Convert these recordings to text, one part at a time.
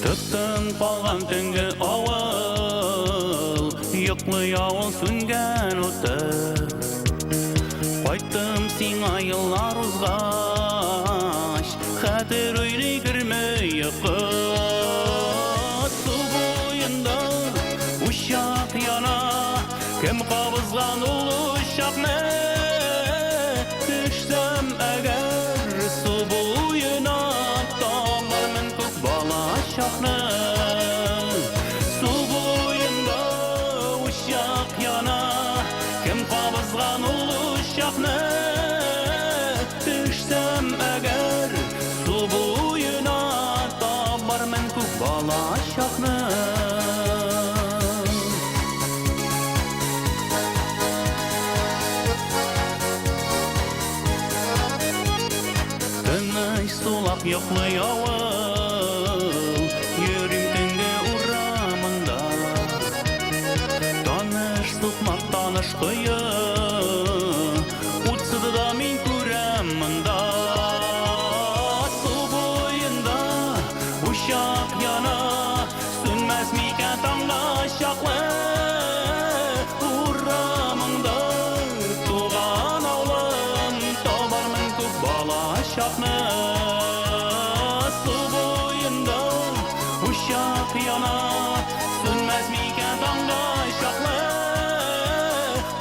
Tüktün qalğan tüngü avıl, Yıqlı yavul süngen ötür. Qaytdım siňa yıllar uzgaş, Hätir öýle girmey ýyqyt. Su boýunda uşak yana, Kim qabızgan ol uşakny? Düşsem eger su boýuna, Tamarmyn köp bala şakny. Su boýunda uşak yana, Kim qabızgan ol uşakny? Düşsem eger su boýuna, Tamarmyn köp bala şakny. Sulak yoklu yavul, Yürüm tüngü uramında. Tanış tutmak tanış kıyın, Utsudu da min kuramında. Su boyunda uşak yana, Sünmez miken tamla şaklı. Uramında tuğan oğlum, Tabarmın köp bala şaklı. Uşak yana, sönmez miken damda şaklı.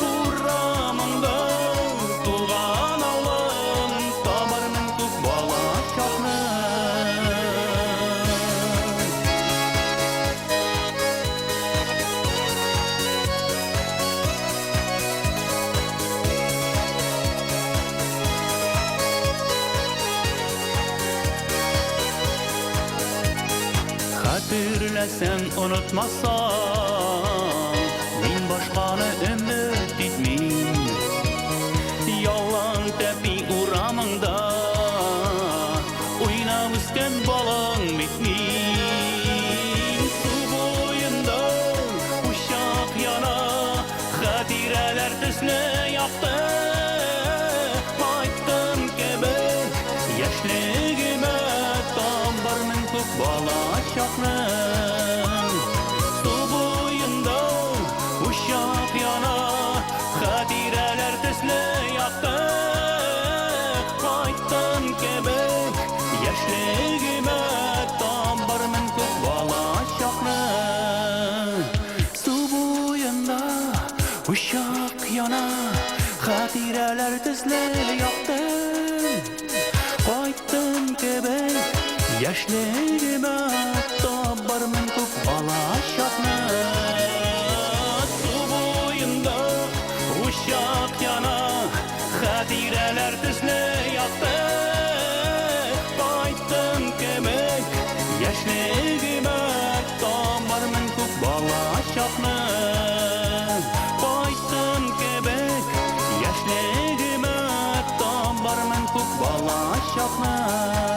Uramında tuğan oğlum, Tabarmın köp bala şaklı. Hatırlasan unutmasan, Min başqany ümit etmeyim. Yalan tepi uramında, Oynap üsken balan bitmeyim. Su boyunda uşak yana, Hatireler tüsle yaktı. Qaytdım kebek yaşligime, Tabarmyn köp bala şakny. Su boýunda uşak yana, Hatireler tüsle yaktı. Qaytdım kebek yaşligime, Tabarmyn köp bala şakny. Su boýunda uşak yana, Hatireler tüsle yaktı. Qaytdım kebek yaşligime, Tabarmyn köp bala şakny. Su boýunda uşak yana, Hatireler tüsle yaktı. Qaytdım kebek yaşligime, Tabarmyn köp bala şakny. Qaytdım kebek yaşligime, Tabarmyn köp bala şakny.